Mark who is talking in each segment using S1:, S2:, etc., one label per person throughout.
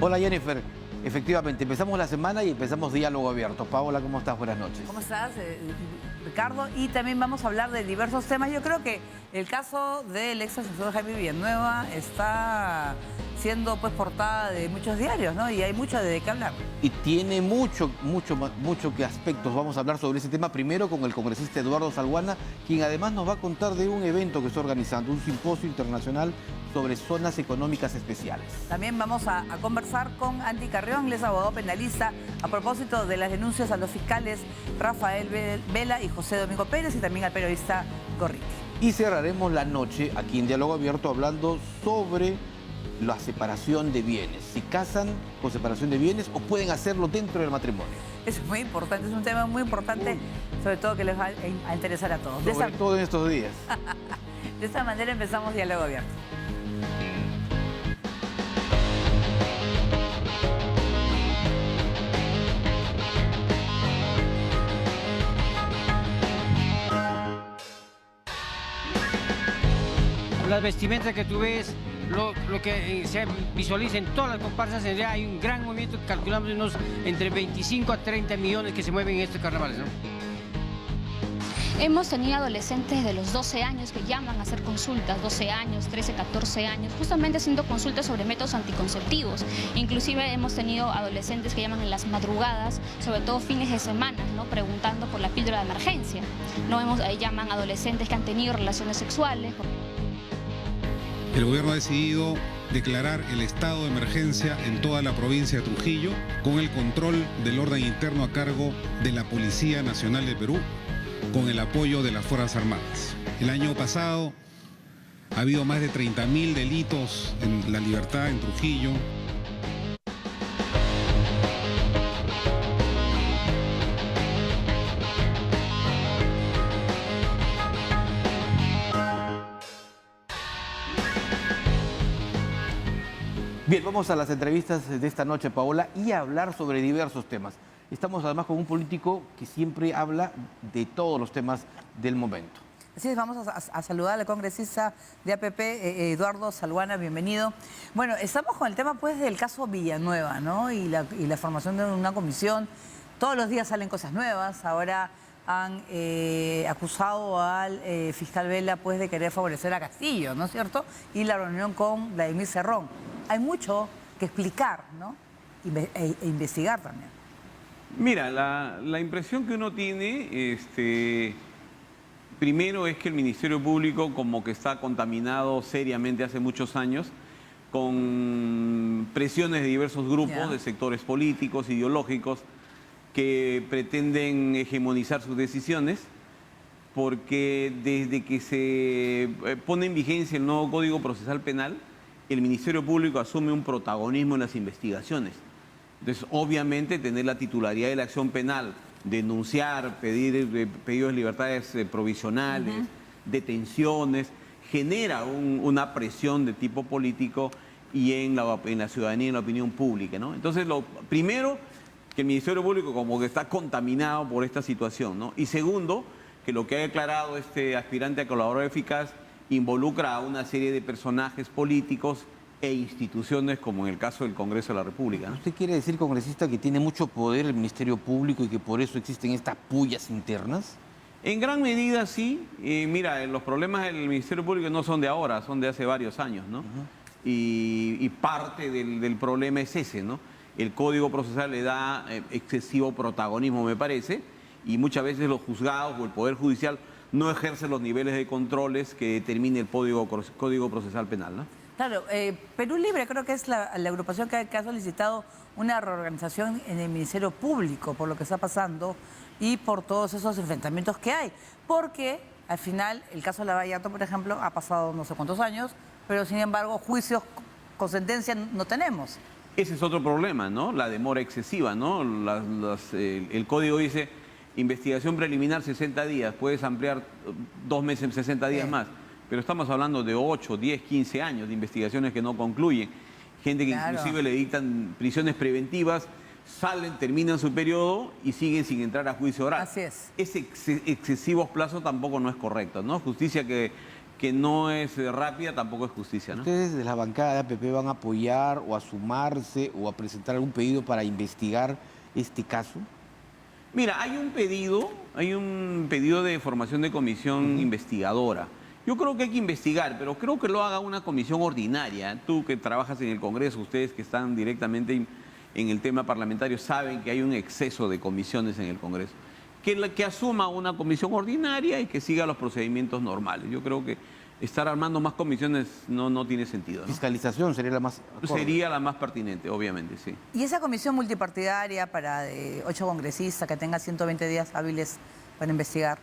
S1: Hola Jennifer, efectivamente empezamos la semana y empezamos diálogo abierto. Paola, ¿cómo estás? Buenas noches.
S2: ¿Cómo estás, Ricardo? Y también vamos a hablar de diversos temas. Yo creo que el caso del ex asesor Jaime Villanueva está siendo pues portada de muchos diarios, ¿no? Y hay mucho de qué hablar.
S1: Y tiene mucho que aspectos. Vamos a hablar sobre ese tema primero con el congresista Eduardo Salguana, quien además nos va a contar de un evento que está organizando, un simposio internacional sobre zonas económicas especiales.
S2: También vamos a conversar con Andy Carrión, él es abogado penalista, a propósito de las denuncias a los fiscales Rafael Vela y José Domingo Pérez, y también al periodista Gorriti.
S1: Y cerraremos la noche aquí en Diálogo Abierto hablando sobre la separación de bienes. Si casan con separación de bienes o pueden hacerlo dentro del matrimonio.
S2: Eso es muy importante, es un tema muy importante, sobre todo que les va a interesar a todos.
S1: Sobre todo en estos días.
S2: De esta manera empezamos Diálogo Abierto.
S3: Las vestimentas que tú ves, lo que se visualiza en todas las comparsas, en realidad hay un gran movimiento, calculamos unos entre 25 a 30 millones que se mueven en estos carnavales, ¿no?
S4: Hemos tenido adolescentes de los 12 años que llaman a hacer consultas, 12 años, 13, 14 años, justamente haciendo consultas sobre métodos anticonceptivos. Inclusive hemos tenido adolescentes que llaman en las madrugadas, sobre todo fines de semana, ¿no? Preguntando por la píldora de emergencia. Ahí llaman adolescentes que han tenido relaciones sexuales.
S5: El gobierno ha decidido declarar el estado de emergencia en toda la provincia de Trujillo, con el control del orden interno a cargo de la Policía Nacional de Perú, con el apoyo de las Fuerzas Armadas. El año pasado ha habido más de 30.000 delitos en la libertad en Trujillo.
S1: Bien, vamos a las entrevistas de esta noche, Paola, y a hablar sobre diversos temas. Estamos además con un político que siempre habla de todos los temas del momento.
S2: Así es, vamos a saludar al congresista de APP, Eduardo Salguana, bienvenido. Bueno, estamos con el tema pues del caso Villanueva, ¿no? Y la formación de una comisión. Todos los días salen cosas nuevas. Ahora han acusado al fiscal Vela pues de querer favorecer a Castillo, ¿no es cierto? Y la reunión con Vladimir Cerrón. Hay mucho que explicar, ¿no? E investigar también.
S6: Mira, la impresión que uno tiene, primero es que el Ministerio Público como que está contaminado seriamente hace muchos años con presiones de diversos grupos, de sectores políticos, ideológicos, que pretenden hegemonizar sus decisiones, porque desde que se pone en vigencia el nuevo Código Procesal Penal, el Ministerio Público asume un protagonismo en las investigaciones. Entonces, obviamente, tener la titularidad de la acción penal, denunciar, pedir pedidos de libertades provisionales, detenciones, genera una presión de tipo político y en la ciudadanía y en la opinión pública, ¿no? Entonces, lo primero, que el Ministerio Público como que está contaminado por esta situación, ¿no? Y segundo, que lo que ha declarado este aspirante a colaborador eficaz involucra a una serie de personajes políticos e instituciones, como en el caso del Congreso de la República, ¿no?
S1: ¿Usted quiere decir, congresista, que tiene mucho poder el Ministerio Público y que por eso existen estas pullas internas?
S6: En gran medida sí. Mira, los problemas del Ministerio Público no son de ahora, son de hace varios años, ¿no? Y parte del problema es ese, ¿no? El Código Procesal le da excesivo protagonismo, me parece, y muchas veces los juzgados o el Poder Judicial no ejerce los niveles de controles que determine el Código Procesal Penal, ¿no?
S2: Claro, Perú Libre creo que es la agrupación que ha solicitado una reorganización en el Ministerio Público por lo que está pasando y por todos esos enfrentamientos que hay. Porque al final el caso de Lavallato, por ejemplo, ha pasado no sé cuántos años, pero sin embargo juicios con sentencia no tenemos.
S6: Ese es otro problema, ¿no? La demora excesiva, ¿no? El código dice investigación preliminar 60 días, puedes ampliar 2 meses, 60 días más. Pero estamos hablando de 8, 10, 15 años de investigaciones que no concluyen. Gente que inclusive le dictan prisiones preventivas, salen, terminan su periodo y siguen sin entrar a juicio oral.
S2: Así es.
S6: Ese excesivos plazos tampoco no es correcto, ¿no? Justicia que que no es rápida, tampoco es justicia, ¿no?
S1: ¿Ustedes de la bancada de APP van a apoyar o a sumarse o a presentar algún pedido para investigar este caso?
S6: Mira, hay un pedido de formación de comisión investigadora. Yo creo que hay que investigar, pero creo que lo haga una comisión ordinaria. Tú que trabajas en el Congreso, ustedes que están directamente en el tema parlamentario, saben que hay un exceso de comisiones en el Congreso. Que asuma una comisión ordinaria y que siga los procedimientos normales. Yo creo que estar armando más comisiones no tiene sentido, ¿no?
S1: Fiscalización sería la más acorde.
S6: Sería la más pertinente, obviamente, sí.
S2: ¿Y esa comisión multipartidaria para 8 congresistas que tenga 120 días hábiles para investigar,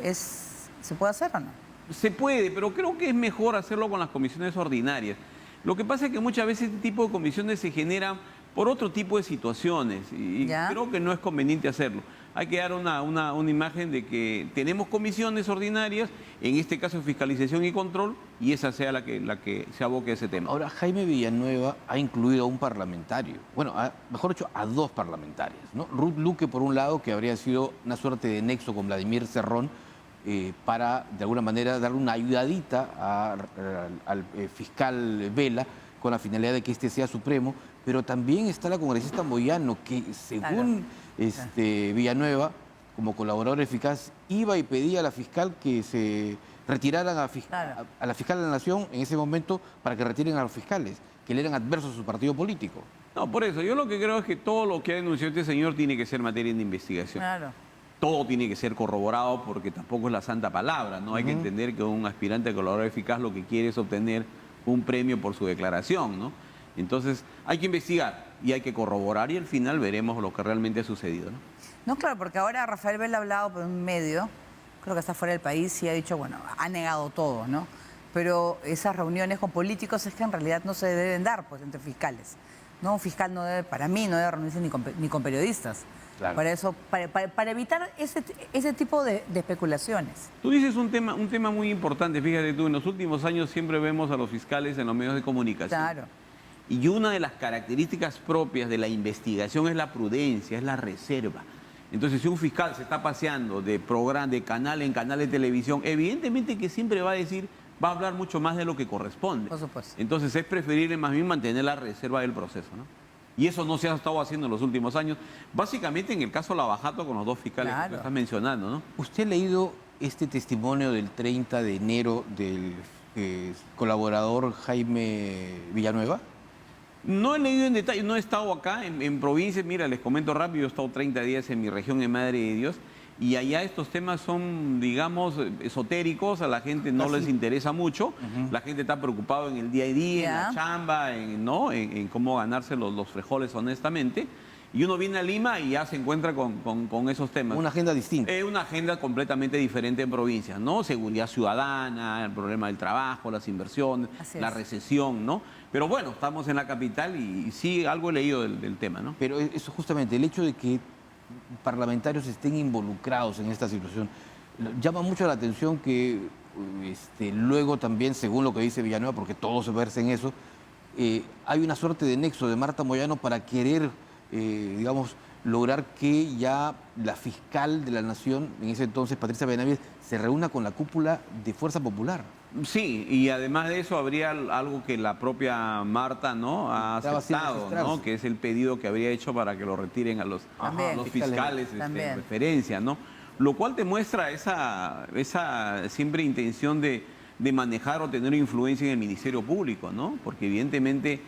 S2: ¿se puede hacer o no?
S6: Se puede, pero creo que es mejor hacerlo con las comisiones ordinarias. Lo que pasa es que muchas veces este tipo de comisiones se generan por otro tipo de situaciones y creo que no es conveniente hacerlo. Hay que dar una imagen de que tenemos comisiones ordinarias, en este caso fiscalización y control, y esa sea la que se aboque a ese tema.
S1: Ahora, Jaime Villanueva ha incluido a un parlamentario, bueno, mejor dicho, a 2 parlamentarias, ¿no? Ruth Luque, por un lado, que habría sido una suerte de nexo con Vladimir Cerrón, para, de alguna manera, darle una ayudadita al fiscal Vela, con la finalidad de que este sea supremo, pero también está la congresista Moyano, que según Villanueva, como colaborador eficaz, iba y pedía a la fiscal que se retiraran a la fiscal de la Nación en ese momento para que retiren a los fiscales, que le eran adversos a su partido político.
S6: No, por eso, yo lo que creo es que todo lo que ha denunciado este señor tiene que ser materia de investigación.
S2: Claro.
S6: Todo tiene que ser corroborado porque tampoco es la santa palabra, ¿no? Hay que entender que un aspirante a colaborador eficaz lo que quiere es obtener un premio por su declaración, ¿no? Entonces hay que investigar y hay que corroborar y al final veremos lo que realmente ha sucedido, ¿no?
S2: No, claro, porque ahora Rafael Vela ha hablado por un medio, creo que está fuera del país y ha dicho, bueno, ha negado todo, ¿no? Pero esas reuniones con políticos es que en realidad no se deben dar, pues, entre fiscales, ¿no? Un fiscal no debe, para mí, no debe reunirse ni con periodistas. Claro. Para eso, para evitar ese tipo de especulaciones.
S6: Tú dices un tema muy importante, fíjate tú, en los últimos años siempre vemos a los fiscales en los medios de comunicación.
S2: Claro.
S6: Y una de las características propias de la investigación es la prudencia, es la reserva. Entonces, si un fiscal se está paseando de canal en canal de televisión, evidentemente que siempre va a hablar mucho más de lo que corresponde.
S2: Por supuesto.
S6: Entonces, es preferible más bien mantener la reserva del proceso, ¿no? Y eso no se ha estado haciendo en los últimos años. Básicamente en el caso Lavajato con los 2 fiscales que estás mencionando, ¿no?
S1: ¿Usted ha leído este testimonio del 30 de enero del colaborador Jaime Villanueva?
S6: No he leído en detalle, no he estado acá en provincias. Mira, les comento rápido, he estado 30 días en mi región, en Madre de Dios, y allá estos temas son, digamos, esotéricos, a la gente no les interesa mucho, la gente está preocupada en el día a día, en la chamba, en cómo ganarse los frijoles honestamente, y uno viene a Lima y ya se encuentra con esos temas.
S1: Una agenda distinta.
S6: Es una agenda completamente diferente en provincias, ¿no? Seguridad ciudadana, el problema del trabajo, las inversiones, la recesión, ¿no? Pero bueno, estamos en la capital y sí, algo he leído del tema, ¿no?
S1: Pero eso justamente, el hecho de que parlamentarios estén involucrados en esta situación, llama mucho la atención que luego también, según lo que dice Villanueva, porque todos se versa en eso, hay una suerte de nexo de Marta Moyano para querer, digamos, lograr que ya la fiscal de la Nación, en ese entonces Patricia Benavides, se reúna con la cúpula de Fuerza Popular.
S6: Sí, y además de eso habría algo que la propia Marta, ¿no, ha aceptado, ¿no? Que es el pedido que habría hecho para que lo retiren a los fiscales de referencia, ¿no? Lo cual te muestra esa siempre intención de manejar o tener influencia en el Ministerio Público, ¿no? Porque evidentemente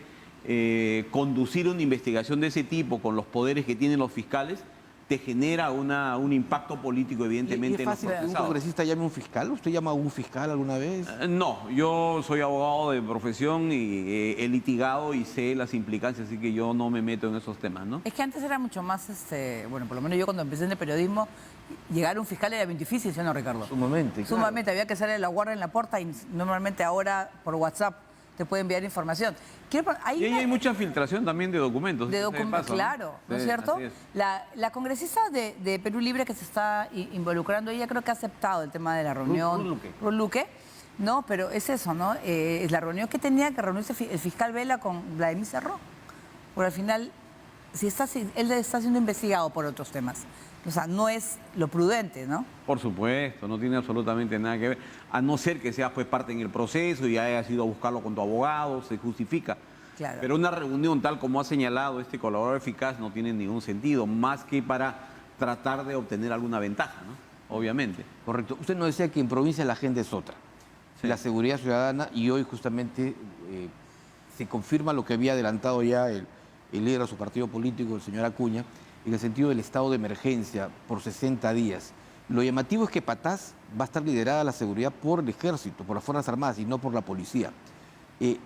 S6: conducir una investigación de ese tipo con los poderes que tienen los fiscales te genera un impacto político, evidentemente.
S1: ¿Y es fácil que un congresista llame a un fiscal? ¿Usted llama a un fiscal alguna vez?
S6: No, yo soy abogado de profesión y he litigado y sé las implicancias, así que yo no me meto en esos temas, ¿no?
S2: Es que antes era mucho más, bueno, por lo menos yo cuando empecé en el periodismo, llegar a un fiscal era bien difícil, ¿sí o no, Ricardo?
S1: Sumamente, claro.
S2: Sumamente, había que hacerle la guardia en la puerta y normalmente ahora por WhatsApp te puede enviar información.
S6: Y ahí hay mucha filtración también de documentos.
S2: De documentos, claro, ¿no es cierto?
S6: Es.
S2: La congresista de Perú Libre que se está involucrando, ella creo que ha aceptado el tema de la reunión. Ruth Luque. No, pero es eso, ¿no? Es la reunión que tenía que reunirse el fiscal Vela con Vladimir Cerrón. Porque al final, él está siendo investigado por otros temas. O sea, no es lo prudente, ¿no?
S6: Por supuesto, no tiene absolutamente nada que ver. A no ser que seas pues parte en el proceso y hayas ido a buscarlo con tu abogado, se justifica.
S2: Claro.
S6: Pero una reunión tal como ha señalado este colaborador eficaz no tiene ningún sentido, más que para tratar de obtener alguna ventaja, ¿no? Obviamente.
S1: Correcto. Usted nos decía que en provincia la agenda es otra.
S6: Sí.
S1: La seguridad ciudadana, y hoy justamente se confirma lo que había adelantado ya el líder de su partido político, el señor Acuña, en el sentido del estado de emergencia por 60 días. Lo llamativo es que Patás va a estar liderada la seguridad por el ejército, por las Fuerzas Armadas y no por la policía.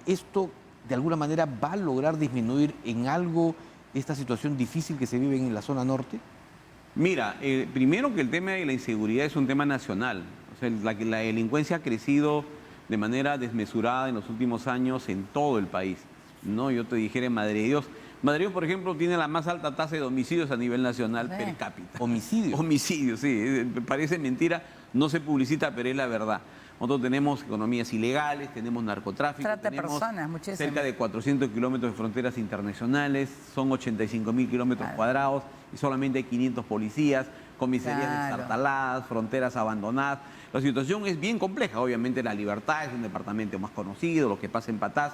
S1: ¿Esto de alguna manera va a lograr disminuir en algo esta situación difícil que se vive en la zona norte?
S6: Mira, primero que el tema de la inseguridad es un tema nacional. O sea, la delincuencia ha crecido de manera desmesurada en los últimos años en todo el país, ¿no? Yo te dijera en Madre de Dios. Madre de Dios, por ejemplo, tiene la más alta tasa de homicidios a nivel nacional per cápita.
S1: ¿Homicidios?
S6: Homicidios, sí. Parece mentira, no se publicita, pero es la verdad. Nosotros tenemos economías ilegales, tenemos narcotráfico,
S2: Trata de
S6: tenemos
S2: personas, muchísimo.
S6: cerca de 400 kilómetros de fronteras internacionales, son 85.000 kilómetros cuadrados y solamente hay 500 policías, comisarías destartaladas, fronteras abandonadas. La situación es bien compleja, obviamente La Libertad es un departamento más conocido, lo que pasa en Patás,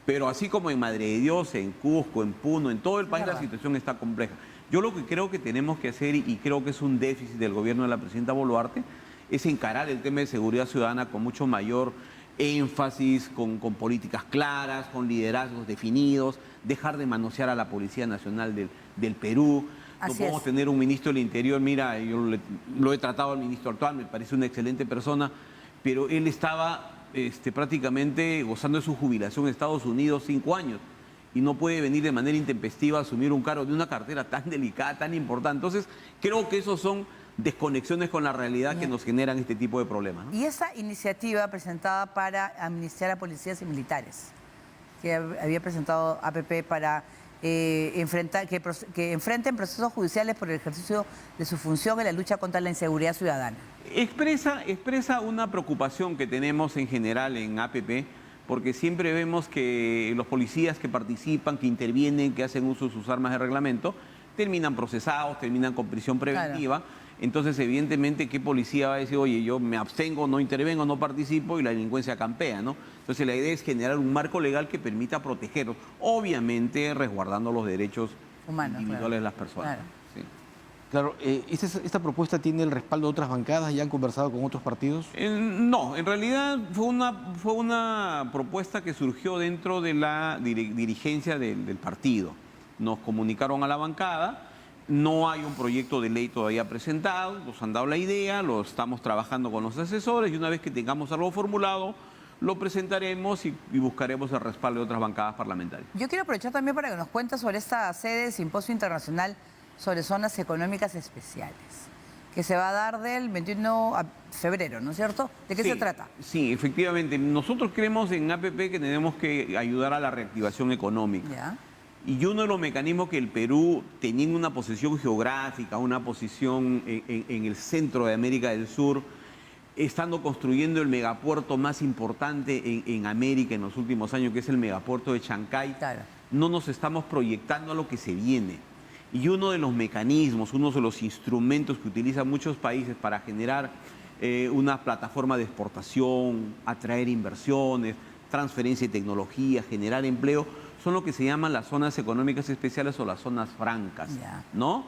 S6: pero así como en Madre de Dios, en Cusco, en Puno, en todo el país la situación está compleja. Yo lo que creo que tenemos que hacer, y creo que es un déficit del gobierno de la presidenta Boluarte, es encarar el tema de seguridad ciudadana con mucho mayor énfasis, con políticas claras, con liderazgos definidos, dejar de manosear a la Policía Nacional del Perú. No podemos tener un ministro del Interior, mira, yo lo he tratado al ministro actual, me parece una excelente persona, pero él estaba prácticamente gozando de su jubilación en Estados Unidos 5 años y no puede venir de manera intempestiva a asumir un cargo de una cartera tan delicada, tan importante. Entonces, creo que esos son desconexiones con la realidad que nos generan este tipo de problemas, ¿no?
S2: Y esa iniciativa presentada para amnistiar a policías y militares, que había presentado APP para que enfrenten procesos judiciales por el ejercicio de su función en la lucha contra la inseguridad ciudadana.
S6: Expresa una preocupación que tenemos en general en APP, porque siempre vemos que los policías que participan, que intervienen, que hacen uso de sus armas de reglamento, terminan procesados, terminan con prisión preventiva. Claro. Entonces, evidentemente, ¿qué policía va a decir, oye, yo me abstengo, no intervengo, no participo y la delincuencia campea, ¿no? Entonces, la idea es generar un marco legal que permita protegerlos, obviamente resguardando los derechos individuales de las personas.
S1: Claro, ¿esta propuesta tiene el respaldo de otras bancadas? ¿Ya han conversado con otros partidos?
S6: No, en realidad fue una propuesta que surgió dentro de la dirigencia del partido. Nos comunicaron a la bancada. No hay un proyecto de ley todavía presentado, nos han dado la idea, lo estamos trabajando con los asesores y una vez que tengamos algo formulado, lo presentaremos y buscaremos el respaldo de otras bancadas parlamentarias.
S2: Yo quiero aprovechar también para que nos cuente sobre esta sede de Simposio Internacional sobre Zonas Económicas Especiales, que se va a dar del 21 a febrero, ¿no es cierto? ¿De qué se trata?
S6: Sí, efectivamente. Nosotros creemos en APP que tenemos que ayudar a la reactivación económica.
S2: ¿Ya?
S6: Y uno de los mecanismos que el Perú, teniendo una posición geográfica, una posición en el centro de América del Sur, estando construyendo el megapuerto más importante en América en los últimos años, que es el megapuerto de Chancay, no nos estamos proyectando a lo que se viene. Y uno de los mecanismos, uno de los instrumentos que utilizan muchos países para generar una plataforma de exportación, atraer inversiones, transferencia de tecnología, generar empleo, son lo que se llaman las zonas económicas especiales o las zonas francas, ¿no?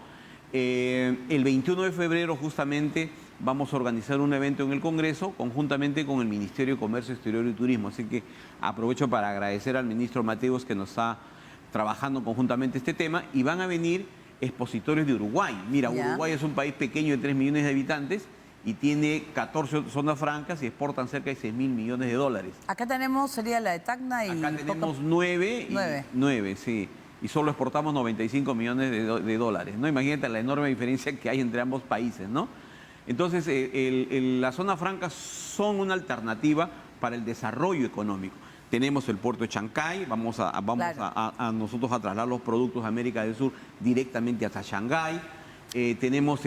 S6: El 21 de febrero justamente vamos a organizar un evento en el Congreso conjuntamente con el Ministerio de Comercio Exterior y Turismo. Así que aprovecho para agradecer al ministro Mateos que nos está trabajando conjuntamente este tema y van a venir expositores de Uruguay. Mira, Uruguay es un país pequeño de 3 millones de habitantes y tiene 14 zonas francas y exportan cerca de 6.000 millones de dólares.
S2: Acá tenemos, sería la de Tacna y...
S6: Acá tenemos 9, sí. Y solo exportamos 95 millones de dólares, ¿no? Imagínate la enorme diferencia que hay entre ambos países, ¿no? Entonces, las zonas francas son una alternativa para el desarrollo económico. Tenemos el puerto de Chancay, vamos a nosotros a trasladar los productos a América del Sur directamente hasta Shanghái. Tenemos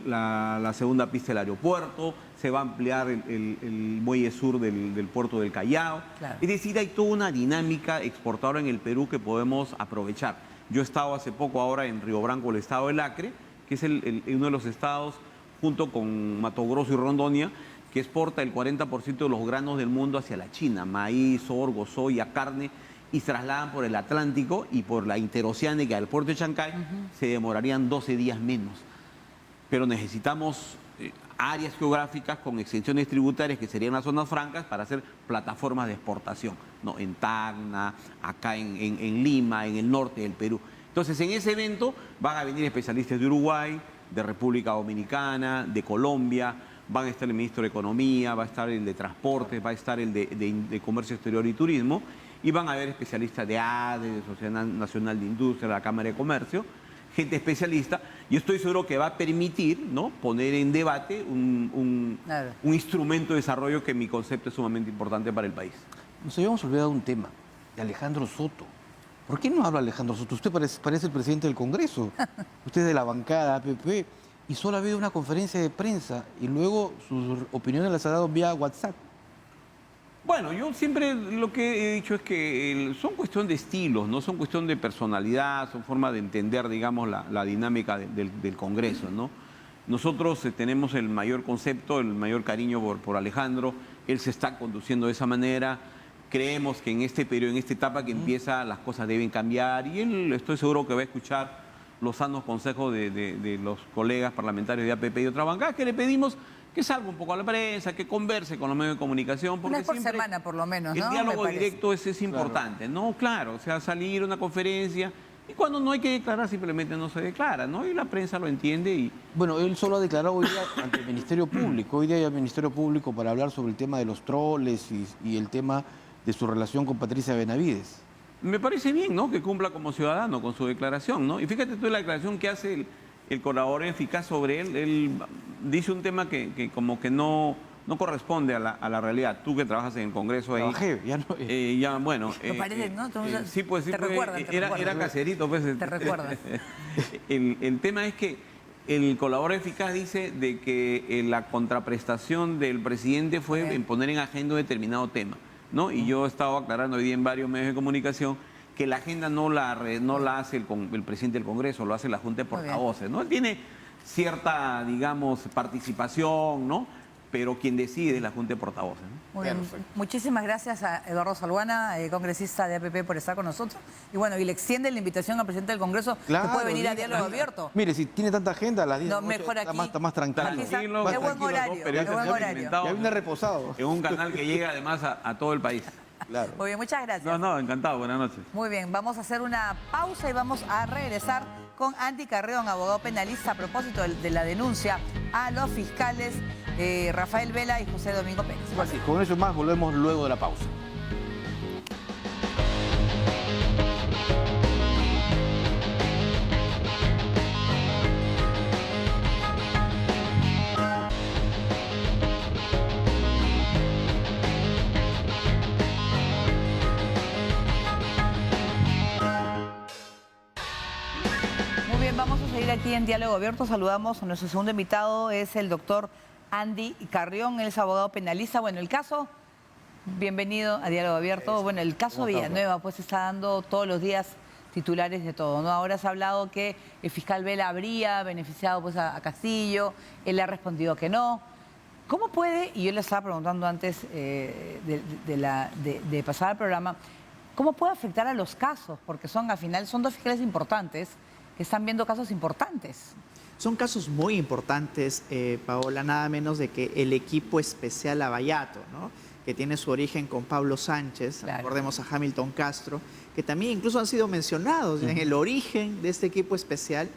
S6: la segunda pista del aeropuerto, se va a ampliar el muelle sur del puerto del Callao. Es decir, hay toda una dinámica exportadora en el Perú que podemos aprovechar. Yo he estado hace poco ahora en Río Branco, el estado del Acre, que es uno de los estados, junto con Mato Grosso y Rondônia, que exporta el 40% de los granos del mundo hacia la China, maíz, sorgo, soya, carne, y se trasladan por el Atlántico y por la interoceánica del puerto de Chancay, se demorarían 12 días menos. Pero necesitamos áreas geográficas con exenciones tributarias, que serían las zonas francas, para hacer plataformas de exportación, ¿no? En Tacna, acá en Lima, en el norte del Perú. Entonces, en ese evento van a venir especialistas de Uruguay, de República Dominicana, de Colombia, van a estar el ministro de Economía, va a estar el de Transportes, va a estar el de Comercio Exterior y Turismo, y van a haber especialistas de ADE, de Sociedad Nacional de Industria, de la Cámara de Comercio, gente especialista. Yo estoy seguro que va a permitir, ¿no?, poner en debate un instrumento de desarrollo que en mi concepto es sumamente importante para el país.
S1: Nos habíamos olvidado un tema, de Alejandro Soto. ¿Por qué no habla Alejandro Soto? Usted parece el presidente del Congreso, usted es de la bancada APP, y solo ha habido una conferencia de prensa y luego sus opiniones las ha dado vía WhatsApp.
S6: Bueno, yo siempre lo que he dicho es que son cuestión de estilos, no son cuestión de personalidad, son forma de entender, digamos, la dinámica del Congreso, ¿no? Nosotros tenemos el mayor concepto, el mayor cariño por Alejandro, él se está conduciendo de esa manera, creemos que en este periodo, en esta etapa que empieza, las cosas deben cambiar, y él, estoy seguro que va a escuchar los sanos consejos de los colegas parlamentarios de APP y de otra bancada, que le pedimos que salga un poco a la prensa, que converse con los medios de comunicación. Porque
S2: una vez por semana, por lo menos, ¿no?
S6: El diálogo directo es importante, ¿no? Claro, o sea, salir a una conferencia, y cuando no hay que declarar, simplemente no se declara, ¿no? Y la prensa lo entiende y...
S1: Bueno, él solo ha declarado hoy día ante el Ministerio Público. Hoy día hay al Ministerio Público para hablar sobre el tema de los troles y el tema de su relación con Patricia Benavides.
S6: Me parece bien, ¿no?, que cumpla como ciudadano con su declaración, ¿no? Y fíjate tú la declaración que hace el colaborador eficaz sobre él. Él dice un tema que como que no corresponde a la realidad. Tú que trabajas en el Congreso ahí...
S1: Trabajé, ya no...
S6: ya, bueno...
S2: ¿Te parece, no?
S6: Sí, pues sí,
S2: te recuerdan,
S6: era caserito, pues.
S2: Te recuerdas.
S6: El tema es que el colaborador eficaz dice de que la contraprestación del presidente fue en poner en agenda un determinado tema, ¿no? Y yo he estado aclarando hoy día en varios medios de comunicación que la agenda no la hace el presidente del Congreso, lo hace la Junta de Portavoces, ¿no? Él tiene cierta, digamos, participación, ¿no? Pero quien decide es la Junta de Portavoces, ¿no?
S2: Muy bien. Muchísimas gracias a Eduardo Salguana, congresista de APP, por estar con nosotros. Y bueno, y le extiende la invitación al presidente del Congreso,
S1: Claro,
S2: que puede venir a diálogo abierto.
S1: Mire, si tiene tanta agenda, a las 10
S2: No, mejor aquí.
S1: está más tranquilo.
S2: Aquí está,
S6: Tranquilo,
S2: de buen
S6: tranquilo,
S2: horario,
S6: ¿no? Pero
S2: de buen horario.
S1: Ya viene reposado.
S6: En un canal que llega además a todo el país.
S1: Claro.
S2: Muy bien, muchas gracias.
S6: No, encantado, buenas noches.
S2: Muy bien, vamos a hacer una pausa y vamos a regresar con Andy Carrión, abogado penalista, a propósito de la denuncia a los fiscales Rafael Vela y José Domingo Pérez.
S1: Así, con eso más volvemos luego de la pausa.
S2: Vamos a seguir aquí en Diálogo Abierto. Saludamos a nuestro segundo invitado, es el doctor Andy Carrión, él es abogado penalista. Bueno, el caso, bienvenido a Diálogo Abierto. Bueno, el caso Villanueva, pues está dando todos los días titulares de todo, ¿no? Ahora se ha hablado que el fiscal Vela habría beneficiado pues a Castillo, él le ha respondido que no. ¿Cómo puede, y yo le estaba preguntando antes de pasar al programa, cómo puede afectar a los casos? Porque al final son dos fiscales importantes que están viendo casos importantes.
S7: Son casos muy importantes, Paola, nada menos de que el equipo especial Lavallato, ¿no?, que tiene su origen con Pablo Sánchez, claro. Recordemos a Hamilton Castro, que también incluso han sido mencionados en el origen de este equipo especial,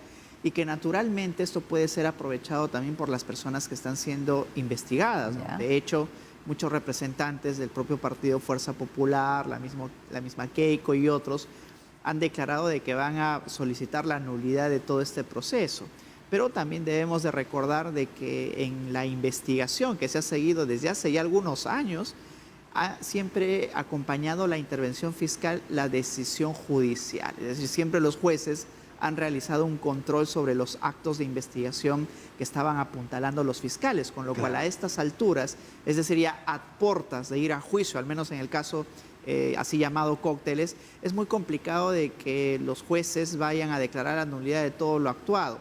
S7: y que naturalmente esto puede ser aprovechado también por las personas que están siendo investigadas, ¿no? De hecho, muchos representantes del propio partido Fuerza Popular, la misma Keiko y otros, han declarado de que van a solicitar la nulidad de todo este proceso. Pero también debemos de recordar de que en la investigación que se ha seguido desde hace ya algunos años, ha siempre acompañado la intervención fiscal la decisión judicial. Es decir, siempre los jueces han realizado un control sobre los actos de investigación que estaban apuntalando los fiscales, con lo cual a estas alturas, es decir, ya a portas de ir a juicio, al menos en el caso así llamado cócteles, es muy complicado de que los jueces vayan a declarar la nulidad de todo lo actuado.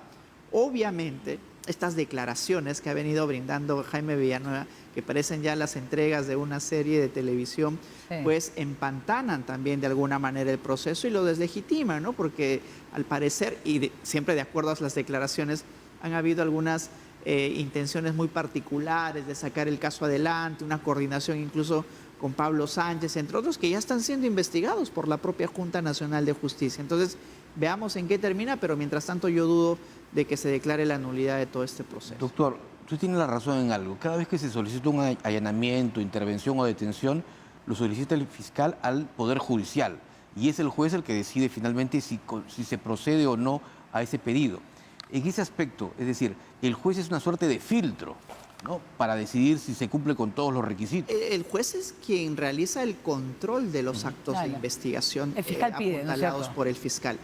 S7: Obviamente, estas declaraciones que ha venido brindando Jaime Villanueva, que parecen ya las entregas de una serie de televisión, pues empantanan también de alguna manera el proceso y lo deslegitiman, ¿no? Porque al parecer, y siempre de acuerdo a las declaraciones, han habido algunas intenciones muy particulares de sacar el caso adelante, una coordinación incluso con Pablo Sánchez, entre otros, que ya están siendo investigados por la propia Junta Nacional de Justicia. Entonces, veamos en qué termina, pero mientras tanto yo dudo de que se declare la nulidad de todo este proceso.
S1: Doctor, usted tiene la razón en algo. Cada vez que se solicita un allanamiento, intervención o detención, lo solicita el fiscal al Poder Judicial y es el juez el que decide finalmente si se procede o no a ese pedido. En ese aspecto, es decir, el juez es una suerte de filtro, ¿no?, para decidir si se cumple con todos los requisitos.
S7: El juez es quien realiza el control de los actos de investigación apuntalados por el fiscal.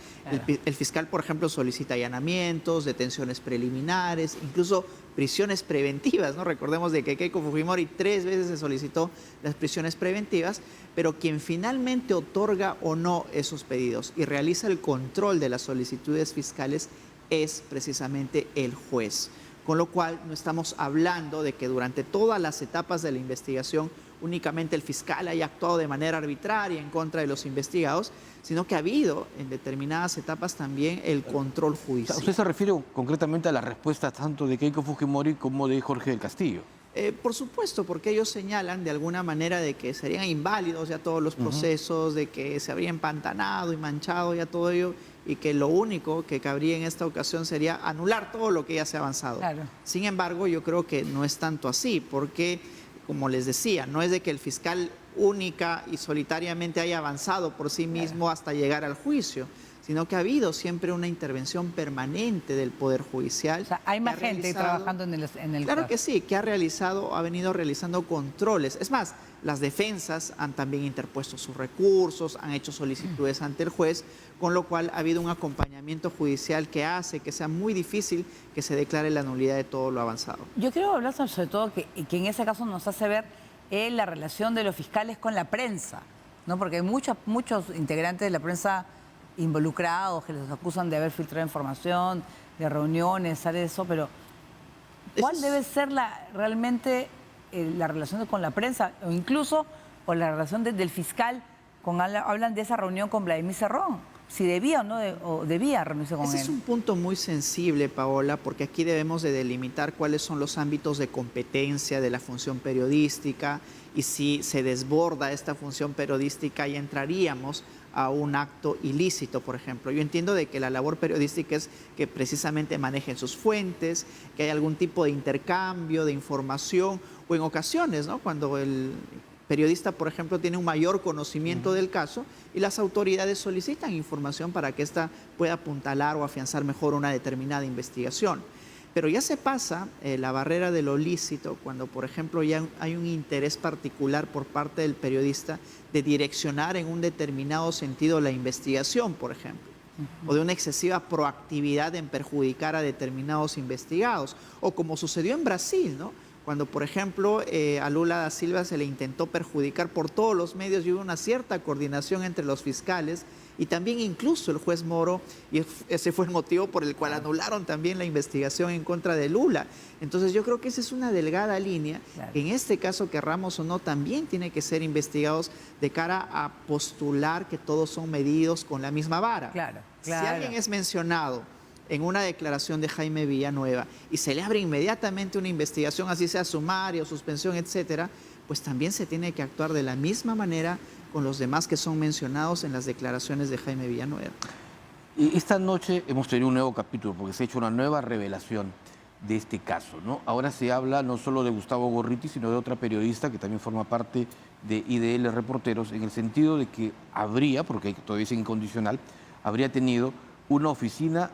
S7: El fiscal, por ejemplo, solicita allanamientos, detenciones preliminares, incluso prisiones preventivas, ¿no? Recordemos de que Keiko Fujimori 3 veces se solicitó las prisiones preventivas, pero quien finalmente otorga o no esos pedidos y realiza el control de las solicitudes fiscales es precisamente el juez. Con lo cual no estamos hablando de que durante todas las etapas de la investigación únicamente el fiscal haya actuado de manera arbitraria en contra de los investigados, sino que ha habido en determinadas etapas también el control judicial.
S1: ¿Usted se refiere concretamente a la respuesta tanto de Keiko Fujimori como de Jorge del Castillo?
S7: Por supuesto, porque ellos señalan de alguna manera de que serían inválidos ya todos los procesos, de que se habría empantanado y manchado ya todo ello, y que lo único que cabría en esta ocasión sería anular todo lo que ya se ha avanzado.
S2: Claro.
S7: Sin embargo, yo creo que no es tanto así, porque, como les decía, no es de que el fiscal única y solitariamente haya avanzado por sí mismo hasta llegar al juicio, sino que ha habido siempre una intervención permanente del Poder Judicial.
S2: O sea, hay más gente trabajando en el
S7: Claro que sí, que ha venido realizando controles. Es más, las defensas han también interpuesto sus recursos, han hecho solicitudes ante el juez, con lo cual ha habido un acompañamiento judicial que hace que sea muy difícil que se declare la nulidad de todo lo avanzado.
S2: Yo quiero hablar sobre todo que en ese caso nos hace ver la relación de los fiscales con la prensa, ¿no? Porque hay muchos integrantes de la prensa involucrados que los acusan de haber filtrado información, de reuniones, sale eso, pero ¿cuál debe ser realmente la relación con la prensa o incluso o la relación del fiscal hablan de esa reunión con Vladimir Cerrón? Si debía o no debía reunirse con él.
S7: Ese es un punto muy sensible, Paola, porque aquí debemos de delimitar cuáles son los ámbitos de competencia de la función periodística y si se desborda esta función periodística ya entraríamos a un acto ilícito, por ejemplo. Yo entiendo de que la labor periodística es que precisamente manejen sus fuentes, que haya algún tipo de intercambio de información o en ocasiones, ¿no?, cuando el periodista, por ejemplo, tiene un mayor conocimiento del caso y las autoridades solicitan información para que ésta pueda apuntalar o afianzar mejor una determinada investigación. Pero ya se pasa la barrera de lo lícito cuando, por ejemplo, ya hay un interés particular por parte del periodista de direccionar en un determinado sentido la investigación, por ejemplo, o de una excesiva proactividad en perjudicar a determinados investigados, o como sucedió en Brasil, ¿no?, cuando, por ejemplo, a Lula da Silva se le intentó perjudicar por todos los medios y hubo una cierta coordinación entre los fiscales y también incluso el juez Moro, y ese fue el motivo por el cual anularon también la investigación en contra de Lula. Entonces yo creo que esa es una delgada línea, que en este caso, querramos o no, también tiene que ser investigados de cara a postular que todos son medidos con la misma vara.
S2: Claro.
S7: Si alguien es mencionado en una declaración de Jaime Villanueva y se le abre inmediatamente una investigación, así sea sumaria o suspensión, etcétera, pues también se tiene que actuar de la misma manera con los demás que son mencionados en las declaraciones de Jaime Villanueva.
S1: Y esta noche hemos tenido un nuevo capítulo porque se ha hecho una nueva revelación de este caso, ¿no? Ahora se habla no solo de Gustavo Gorriti, sino de otra periodista que también forma parte de IDL Reporteros, en el sentido de que habría, porque todavía es incondicional, habría tenido una oficina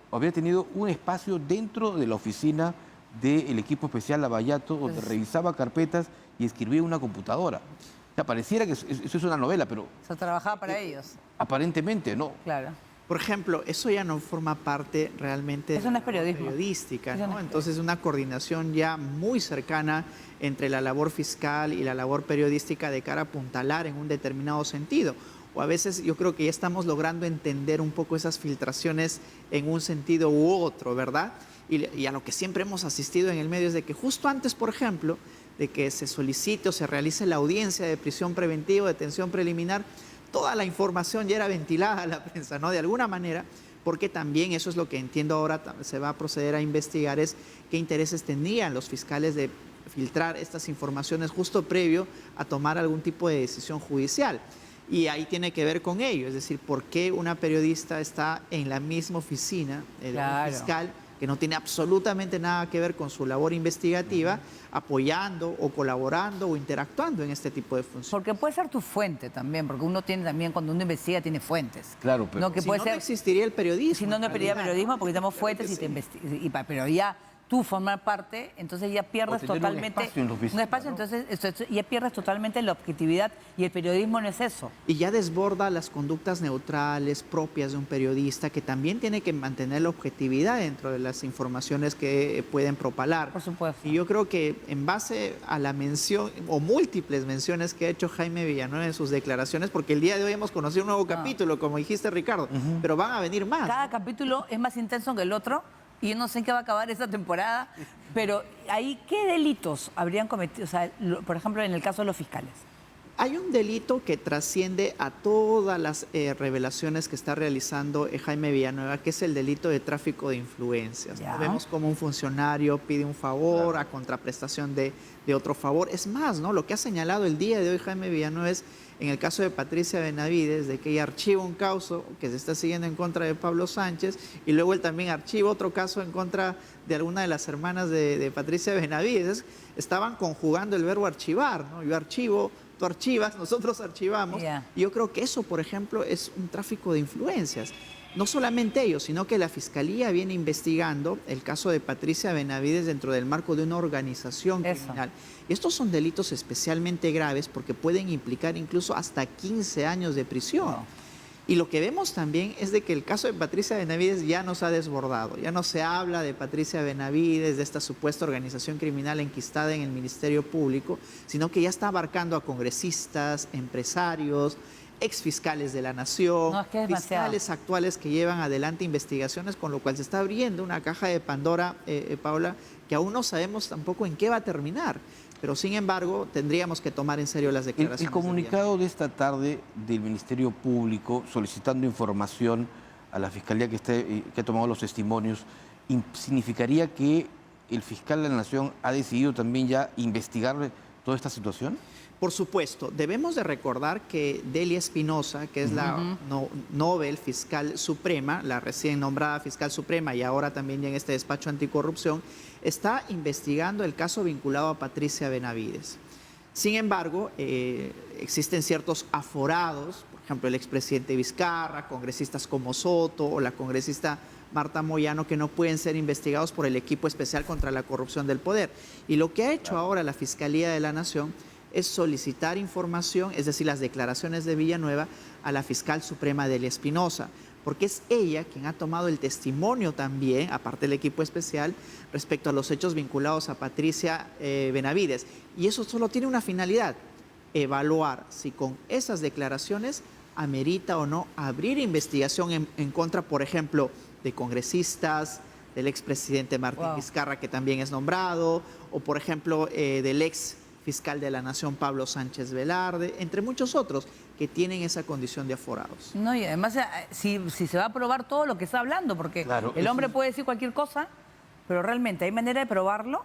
S1: habría tenido un espacio dentro de la oficina del equipo especial Lavallato, donde revisaba carpetas y escribía en una computadora. O sea, pareciera que eso es una novela, pero...
S2: O sea, trabajaba para ellos.
S1: Aparentemente, no.
S2: Claro.
S7: Por ejemplo, eso ya no forma parte realmente
S2: de la labor
S7: periodística, ¿no? Entonces, una coordinación ya muy cercana entre la labor fiscal y la labor periodística de cara a apuntalar en un determinado sentido. o a veces yo creo que ya estamos logrando entender un poco esas filtraciones en un sentido u otro, ¿verdad? Y a lo que siempre hemos asistido en el medio es de que justo antes, por ejemplo, de que se solicite o se realice la audiencia de prisión preventiva o detención preliminar, toda la información ya era ventilada a la prensa, ¿no? De alguna manera, porque también eso es lo que entiendo ahora se va a proceder a investigar, es qué intereses tenían los fiscales de filtrar estas informaciones justo previo a tomar algún tipo de decisión judicial. Y ahí tiene que ver con ello, es decir, por qué una periodista está en la misma oficina de un fiscal que no tiene absolutamente nada que ver con su labor investigativa, apoyando o colaborando o interactuando en este tipo de funciones.
S2: Porque puede ser tu fuente también, porque uno tiene también, cuando uno investiga, tiene fuentes.
S1: Claro, pero
S2: no, que
S7: si
S2: puede
S7: no,
S2: ser,
S7: no existiría el periodismo.
S2: Si no, no existiría periodismo, porque tenemos fuentes y pero ya tú formar parte, entonces ya pierdes totalmente un espacio, entonces ya pierdes totalmente la objetividad, y el periodismo no es eso.
S7: Y ya desborda las conductas neutrales propias de un periodista, que también tiene que mantener la objetividad dentro de las informaciones que pueden propalar.
S2: Por supuesto.
S7: Y yo creo que en base a la mención o múltiples menciones que ha hecho Jaime Villanueva en sus declaraciones, porque el día de hoy hemos conocido un nuevo capítulo, como dijiste, Ricardo, pero van a venir más.
S2: Cada capítulo es más intenso que el otro, y yo no sé en qué va a acabar esta temporada, pero ahí, ¿qué delitos habrían cometido? O sea, por ejemplo, en el caso de los fiscales.
S7: Hay un delito que trasciende a todas las revelaciones que está realizando Jaime Villanueva, que es el delito de tráfico de influencias. ¿No? Vemos como un funcionario pide un favor a contraprestación de otro favor. Es más, ¿no? Lo que ha señalado el día de hoy Jaime Villanueva es, en el caso de Patricia Benavides, de que ella archiva un caso que se está siguiendo en contra de Pablo Sánchez, y luego él también archiva otro caso en contra de alguna de las hermanas de Patricia Benavides. Estaban conjugando el verbo archivar, ¿no? Yo archivo, tú archivas, nosotros archivamos. Y yo creo que eso, por ejemplo, es un tráfico de influencias. No solamente ellos, sino que la Fiscalía viene investigando el caso de Patricia Benavides dentro del marco de una organización criminal. Y estos son delitos especialmente graves porque pueden implicar incluso hasta 15 años de prisión. Y lo que vemos también es de que el caso de Patricia Benavides ya nos ha desbordado. Ya no se habla de Patricia Benavides, de esta supuesta organización criminal enquistada en el Ministerio Público, sino que ya está abarcando a congresistas, empresarios, exfiscales de la Nación, fiscales actuales que llevan adelante investigaciones, con lo cual se está abriendo una caja de Pandora, Paola, que aún no sabemos tampoco en qué va a terminar. Pero sin embargo, tendríamos que tomar en serio las declaraciones.
S1: El comunicado de esta tarde del Ministerio Público solicitando información a la Fiscalía que ha tomado los testimonios, ¿significaría que el fiscal de la Nación ha decidido también ya investigar toda esta situación?
S7: Por supuesto, debemos de recordar que Delia Espinosa, que es la Nobel Fiscal Suprema, la recién nombrada Fiscal Suprema y ahora también ya en este despacho anticorrupción, está investigando el caso vinculado a Patricia Benavides. Sin embargo, existen ciertos aforados, por ejemplo, el expresidente Vizcarra, congresistas como Soto o la congresista Marta Moyano, que no pueden ser investigados por el equipo especial contra la corrupción del poder. Y lo que ha hecho ahora la Fiscalía de la Nación es solicitar información, es decir, las declaraciones de Villanueva, a la Fiscal Suprema Delia Espinosa, porque es ella quien ha tomado el testimonio también, aparte del equipo especial, respecto a los hechos vinculados a Patricia Benavides. Y eso solo tiene una finalidad: evaluar si con esas declaraciones amerita o no abrir investigación en contra, por ejemplo, de congresistas, del expresidente Martín Vizcarra, que también es nombrado, o por ejemplo, del ex fiscal de la Nación, Pablo Sánchez Velarde, entre muchos otros que tienen esa condición de aforados.
S2: No, y además, si se va a probar todo lo que está hablando, porque el hombre puede decir cualquier cosa, pero realmente hay manera de probarlo,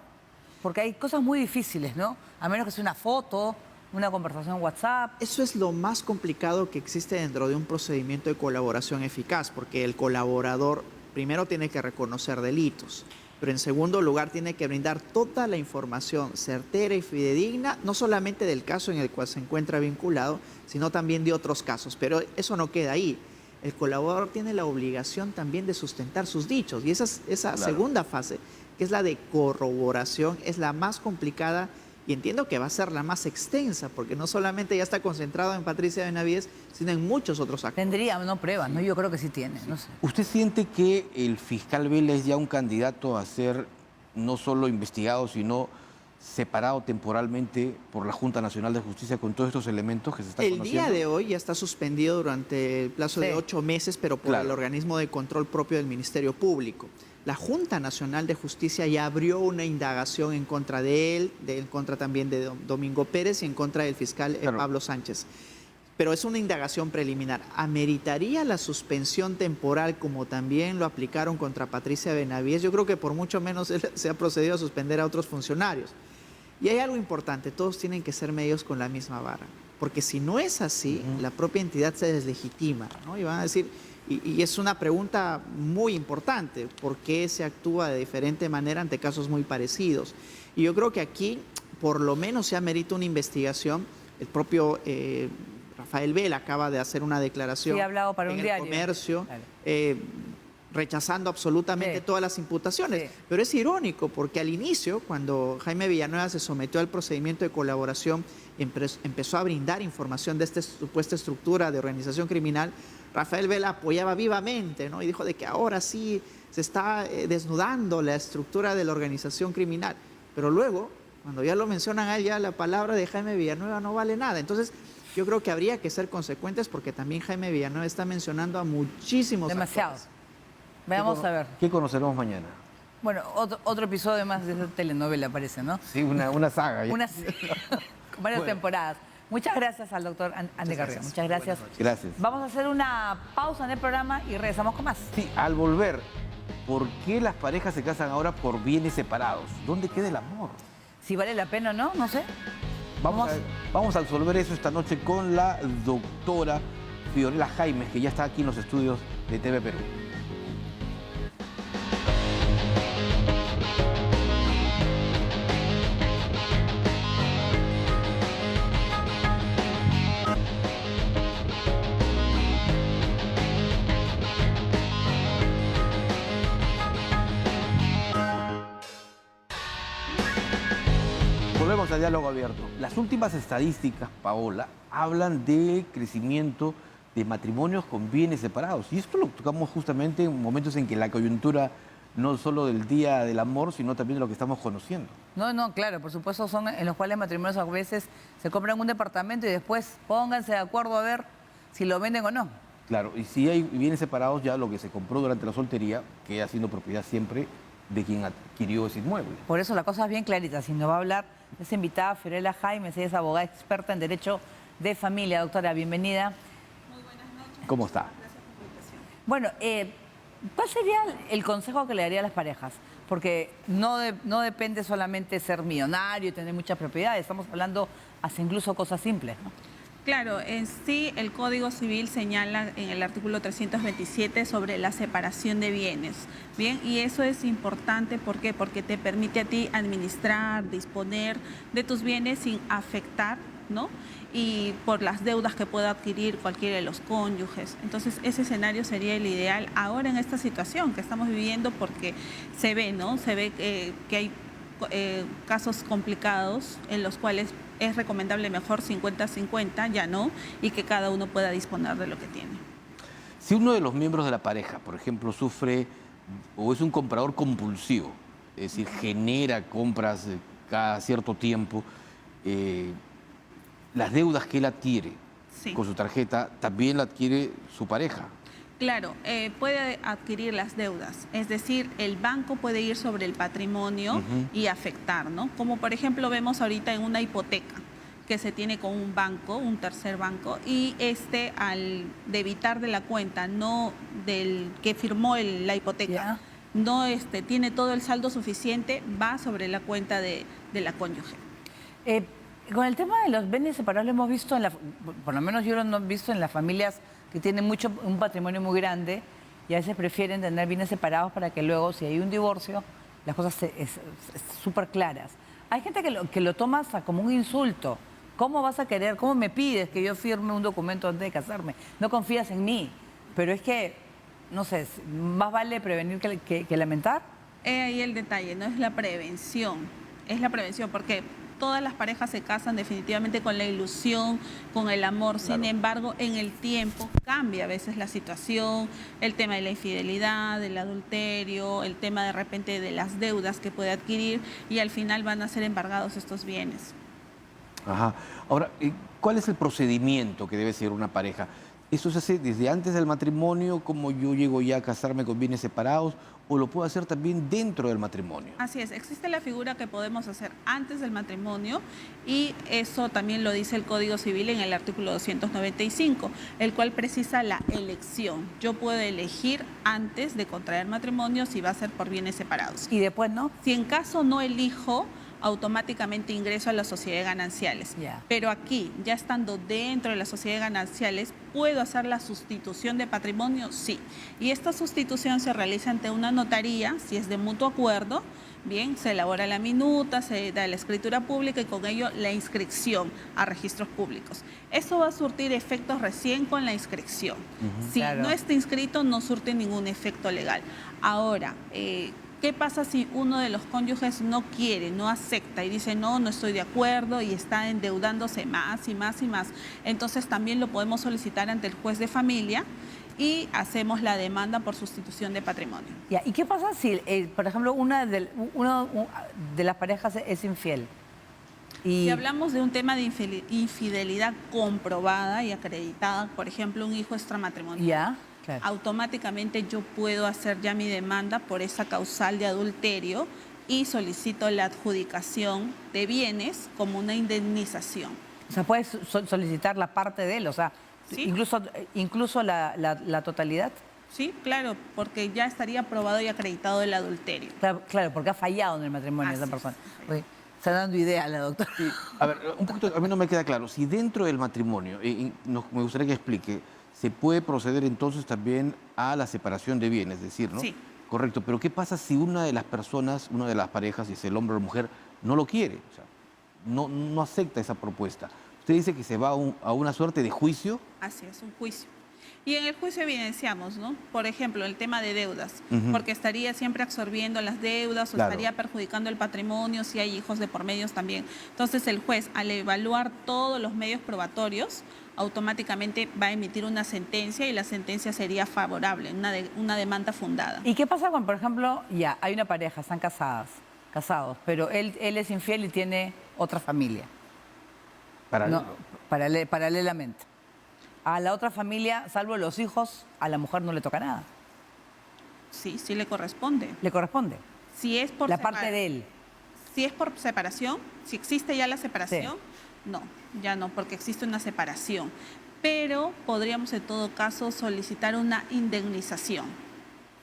S2: porque hay cosas muy difíciles, ¿no? A menos que sea una foto, una conversación en WhatsApp.
S7: Eso es lo más complicado que existe dentro de un procedimiento de colaboración eficaz, porque el colaborador primero tiene que reconocer delitos, pero en segundo lugar tiene que brindar toda la información certera y fidedigna, no solamente del caso en el cual se encuentra vinculado, sino también de otros casos. Pero eso no queda ahí. El colaborador tiene la obligación también de sustentar sus dichos, y esa segunda fase, que es la de corroboración, es la más complicada, y entiendo que va a ser la más extensa, porque no solamente ya está concentrado en Patricia Benavides, sino en muchos otros actos.
S2: Tendría, no pruebas, ¿no? Yo creo que sí tiene, no sé.
S1: ¿Usted siente que el fiscal Vela es ya un candidato a ser no solo investigado, sino separado temporalmente por la Junta Nacional de Justicia con todos estos elementos que se están
S7: El
S1: conociendo?
S7: día de hoy ya está suspendido durante el plazo de
S2: Sí.
S7: 8 meses, pero por
S1: Claro.
S7: el organismo de control propio del Ministerio Público. La Junta Nacional de Justicia ya abrió una indagación en contra de él, en contra también de Domingo Pérez y en contra del fiscal
S1: Claro.
S7: Pablo Sánchez. Pero es una indagación preliminar. ¿Ameritaría la suspensión temporal como también lo aplicaron contra Patricia Benavides? Yo creo que por mucho menos se ha procedido a suspender a otros funcionarios. Y hay algo importante, todos tienen que ser medios con la misma vara. Porque si no es así, la propia entidad se deslegitima, ¿no? Y van a decir, y es una pregunta muy importante, ¿por qué se actúa de diferente manera ante casos muy parecidos? Y yo creo que aquí, por lo menos, se amerita una investigación. El propio Rafael Vela acaba de hacer una declaración
S2: Sí, ha hablado para un
S7: en
S2: diario.
S7: El Comercio,
S2: Claro.
S7: rechazando absolutamente
S2: Sí.
S7: todas las imputaciones.
S2: Sí.
S7: Pero es irónico porque al inicio, cuando Jaime Villanueva se sometió al procedimiento de colaboración, empezó a brindar información de esta supuesta estructura de organización criminal, Rafael Vela apoyaba vivamente, ¿no? Y dijo de que ahora sí se está desnudando la estructura de la organización criminal. Pero luego, cuando ya lo mencionan a él, ya la palabra de Jaime Villanueva no vale nada. Entonces, yo creo que habría que ser consecuentes porque también Jaime Villanueva está mencionando a muchísimos
S2: Demasiado.
S7: actores.
S2: Veamos a ver.
S1: ¿Qué conoceremos mañana?
S2: Bueno, otro episodio más de esa telenovela parece, ¿no?
S1: Sí, una saga. ya.
S2: Con varias
S1: Bueno.
S2: temporadas. Muchas gracias al doctor Andy García. Muchas gracias.
S1: Gracias.
S2: Vamos a hacer una pausa en el programa y regresamos con más.
S1: Sí, al volver, ¿por qué las parejas se casan ahora por bienes separados? ¿Dónde queda el amor?
S2: Si vale la pena o no, no sé.
S1: Vamos a resolver eso esta noche con la doctora Fiorella Jaimes, que ya está aquí en los estudios de TV Perú. Volvemos al diálogo abierto. Las últimas estadísticas, Paola, hablan de crecimiento de matrimonios con bienes separados. Y esto lo tocamos justamente en momentos en que la coyuntura no solo del Día del Amor, sino también de lo que estamos conociendo.
S2: No, claro, por supuesto son en los cuales matrimonios a veces se compran un departamento y después pónganse de acuerdo a ver si lo venden o no.
S1: Claro, y si hay bienes separados, ya lo que se compró durante la soltería queda siendo propiedad siempre de quien adquirió ese inmueble.
S2: Por eso la cosa es bien clarita. Si nos va a hablar esa invitada Fiorella Jaimes, ella es abogada experta en Derecho de Familia. Doctora, bienvenida.
S1: ¿Cómo está?
S2: Bueno, ¿cuál sería el consejo que le daría a las parejas? Porque no depende solamente ser millonario y tener muchas propiedades. Estamos hablando hasta incluso cosas simples, ¿no?
S8: Claro, en sí el Código Civil señala en el artículo 327 sobre la separación de bienes. Bien, y eso es importante, ¿por qué? Porque te permite a ti administrar, disponer de tus bienes sin afectar, ¿no? Y por las deudas que pueda adquirir cualquiera de los cónyuges. Entonces, ese escenario sería el ideal ahora en esta situación que estamos viviendo, porque se ve, ¿no? Se ve que hay casos complicados en los cuales es recomendable mejor 50-50, ya no, y que cada uno pueda disponer de lo que tiene.
S1: Si uno de los miembros de la pareja, por ejemplo, sufre o es un comprador compulsivo, es decir, genera compras cada cierto tiempo, las deudas que él adquiere
S8: Sí.
S1: con su tarjeta también la adquiere su pareja.
S8: Claro, puede adquirir las deudas, es decir, el banco puede ir sobre el patrimonio y afectar, ¿no? Como por ejemplo vemos ahorita en una hipoteca que se tiene con un banco, un tercer banco, y al debitar de la cuenta, no del que firmó la hipoteca,
S2: Ya.
S8: no tiene todo el saldo suficiente, va sobre la cuenta de la cónyuge.
S2: Con el tema de los bienes separados lo hemos visto, por lo menos yo lo he visto en las familias que tienen un patrimonio muy grande y a veces prefieren tener bienes separados para que luego, si hay un divorcio, las cosas súper claras. Hay gente que lo toma hasta como un insulto. ¿Cómo vas a querer? ¿Cómo me pides que yo firme un documento antes de casarme? No confías en mí. Pero es que, no sé, más vale prevenir que lamentar.
S8: Ahí el detalle, no es la prevención. Es la prevención, ¿por qué? todas las parejas se casan definitivamente con la ilusión, con el amor. Sin embargo, en el tiempo cambia a veces la situación, el tema de la infidelidad, del adulterio, el tema de repente de las deudas que puede adquirir y al final van a ser embargados estos bienes.
S1: Ajá. Ahora, ¿cuál es el procedimiento que debe seguir una pareja? ¿Eso se hace desde antes del matrimonio, como yo llego ya a casarme con bienes separados, o lo puedo hacer también dentro del matrimonio?
S8: Así es, existe la figura que podemos hacer antes del matrimonio y eso también lo dice el Código Civil en el artículo 295, el cual precisa la elección. Yo puedo elegir antes de contraer matrimonio si va a ser por bienes separados.
S2: ¿Y después no?
S8: Si en caso no elijo, automáticamente ingreso a las sociedades gananciales. Pero aquí, ya estando dentro de las sociedades gananciales, ¿puedo hacer la sustitución de patrimonio? Sí. Y esta sustitución se realiza ante una notaría, si es de mutuo acuerdo. Bien, se elabora la minuta, se da la escritura pública y con ello la inscripción a registros públicos. Eso va a surtir efectos recién con la inscripción. Si no está inscrito, no surte ningún efecto legal. Ahora, ¿qué pasa si uno de los cónyuges no quiere, no acepta y dice no estoy de acuerdo y está endeudándose más y más y más? Entonces también lo podemos solicitar ante el juez de familia y hacemos la demanda por sustitución de patrimonio.
S2: ¿Y qué pasa si, por ejemplo, una de las parejas es infiel?
S8: Si hablamos de un tema de infidelidad comprobada y acreditada, por ejemplo, un hijo extramatrimonial, claro, automáticamente yo puedo hacer ya mi demanda por esa causal de adulterio y solicito la adjudicación de bienes como una indemnización.
S2: O sea, puedes solicitar la parte de él, o sea, ¿sí? incluso la totalidad.
S8: Sí, claro, porque ya estaría aprobado y acreditado el adulterio.
S2: Claro, porque ha fallado en el matrimonio esa persona. Oye, está dando idea la doctora.
S1: Sí. A ver, un poquito, a mí no me queda claro. Si dentro del matrimonio, me gustaría que explique, se puede proceder entonces también a la separación de bienes, es decir, ¿no?
S8: Sí.
S1: Correcto, pero ¿qué pasa si una de las personas, una de las parejas, si es el hombre o la mujer, no lo quiere? O sea, no acepta esa propuesta. Usted dice que se va a una suerte de juicio.
S8: Así es, un juicio. Y en el juicio evidenciamos, ¿no? Por ejemplo, el tema de deudas, porque estaría siempre absorbiendo las deudas o estaría perjudicando el patrimonio, si hay hijos de por medios también. Entonces el juez, al evaluar todos los medios probatorios, automáticamente va a emitir una sentencia y la sentencia sería favorable, una demanda fundada.
S2: ¿Y qué pasa cuando, por ejemplo, ya hay una pareja, están casados, pero él es infiel y tiene otra familia? Paralelamente. A la otra familia, salvo los hijos, a la mujer no le toca nada.
S8: Sí, sí le corresponde.
S2: ¿Le corresponde?
S8: Si es por
S2: la parte de él.
S8: Si es por separación, si existe ya la separación, no, ya no, porque existe una separación. Pero podríamos en todo caso solicitar una indemnización.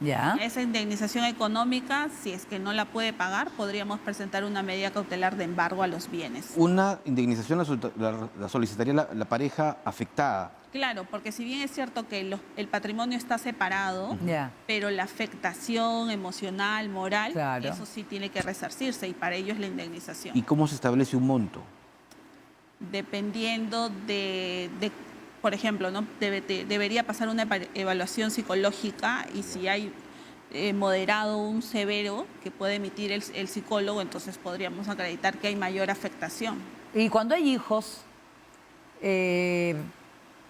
S2: Ya.
S8: Esa indemnización económica, si es que no la puede pagar, podríamos presentar una medida cautelar de embargo a los bienes.
S1: Una indemnización la solicitaría la pareja afectada.
S8: Claro, porque si bien es cierto que el patrimonio está separado, pero la afectación emocional, moral, eso sí tiene que resarcirse y para ello es la indemnización.
S1: ¿Y cómo se establece un monto?
S8: Dependiendo por ejemplo, ¿no? Debería pasar una evaluación psicológica y si hay moderado un severo que puede emitir el psicólogo, entonces podríamos acreditar que hay mayor afectación.
S2: Y cuando hay hijos,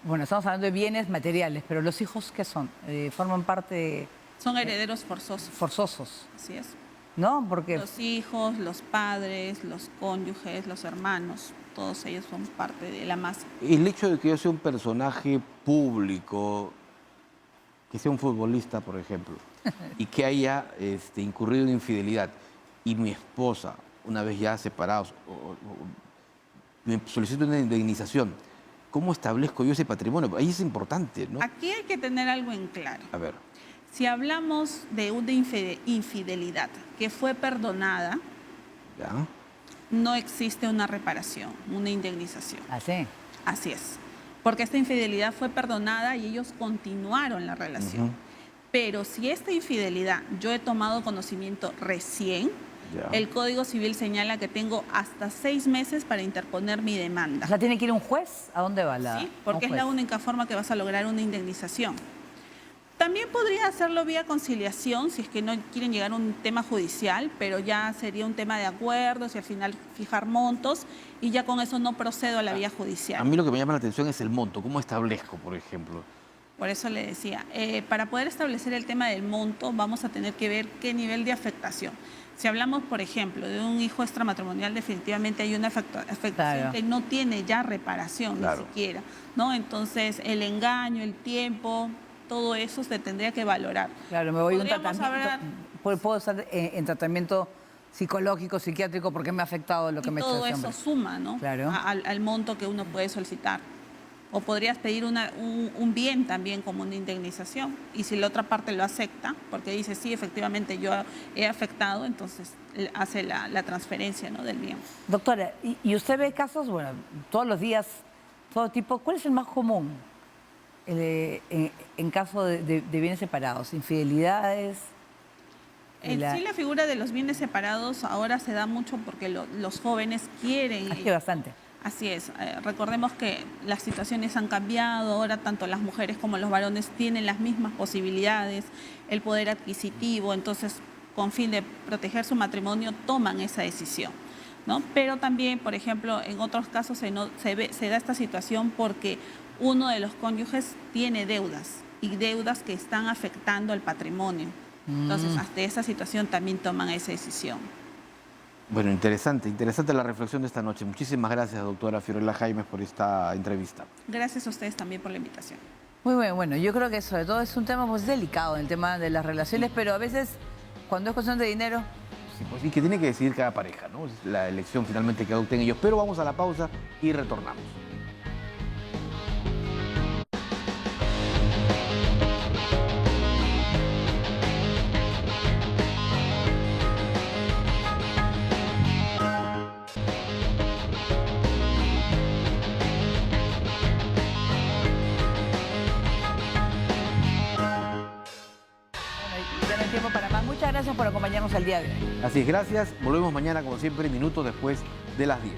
S2: bueno, estamos hablando de bienes materiales, pero los hijos, ¿qué son? ¿Forman parte de...?
S8: Son herederos forzosos.
S2: Forzosos.
S8: Así es.
S2: ¿No? Porque...
S8: Los hijos, los padres, los cónyuges, los hermanos, todos ellos son parte de la masa.
S1: El hecho de que yo sea un personaje público, que sea un futbolista, por ejemplo, y que haya incurrido en infidelidad, y mi esposa, una vez ya separados, me solicita una indemnización, ¿cómo establezco yo ese patrimonio? Ahí es importante, ¿no?
S8: Aquí hay que tener algo en claro.
S1: A ver.
S8: Si hablamos de una infidelidad que fue perdonada, no existe una reparación, una indemnización.
S2: ¿Así?
S8: Así es. Porque esta infidelidad fue perdonada y ellos continuaron la relación. Pero si esta infidelidad yo he tomado conocimiento recién, el Código Civil señala que tengo hasta 6 meses para interponer mi demanda.
S2: O sea, ¿tiene que ir un juez? ¿A dónde va la...?
S8: Sí, porque es la única forma que vas a lograr una indemnización. También podría hacerlo vía conciliación, si es que no quieren llegar a un tema judicial, pero ya sería un tema de acuerdos y al final fijar montos y ya con eso no procedo a la vía judicial.
S1: A mí lo que me llama la atención es el monto. ¿Cómo establezco, por ejemplo?
S8: Por eso le decía, para poder establecer el tema del monto vamos a tener que ver qué nivel de afectación. Si hablamos, por ejemplo, de un hijo extramatrimonial, definitivamente hay una afectación que no tiene ya reparación ni siquiera, ¿no? Entonces, el engaño, el tiempo, todo eso se tendría que valorar.
S2: Claro, me voy a un tratamiento, puedo estar en tratamiento psicológico, psiquiátrico, porque me ha afectado lo que me ha hecho
S8: todo
S2: ese
S8: eso
S2: hombre.
S8: suma, ¿no?
S2: Claro.
S8: Al monto que uno puede solicitar. O podrías pedir un bien también como una indemnización. Y si la otra parte lo acepta, porque dice, sí, efectivamente yo he afectado, entonces hace la transferencia, ¿no?, del bien.
S2: Doctora, ¿y usted ve casos, bueno, todos los días, todo tipo? ¿Cuál es el más común en caso de bienes separados? ¿Infidelidades?
S8: Sí, la figura de los bienes separados ahora se da mucho porque los jóvenes quieren...
S2: Aquí bastante.
S8: Así es. Recordemos que las situaciones han cambiado, ahora tanto las mujeres como los varones tienen las mismas posibilidades, el poder adquisitivo, entonces con fin de proteger su matrimonio toman esa decisión, ¿no? Pero también, por ejemplo, en otros casos se da esta situación porque uno de los cónyuges tiene deudas y deudas que están afectando al patrimonio. Entonces, hasta esa situación también toman esa decisión.
S1: Bueno, interesante la reflexión de esta noche. Muchísimas gracias, doctora Fiorella Jaimes, por esta entrevista.
S8: Gracias a ustedes también por la invitación.
S2: Muy bien, bueno, yo creo que sobre todo es un tema pues delicado, el tema de las relaciones, pero a veces cuando es cuestión de dinero...
S1: Sí, pues sí, que tiene que decidir cada pareja, ¿no? Es la elección finalmente que adopten ellos. Pero vamos a la pausa y retornamos.
S2: Muchas gracias por acompañarnos el día de hoy.
S1: Así es, gracias. Volvemos mañana, como siempre, minutos después de las 10.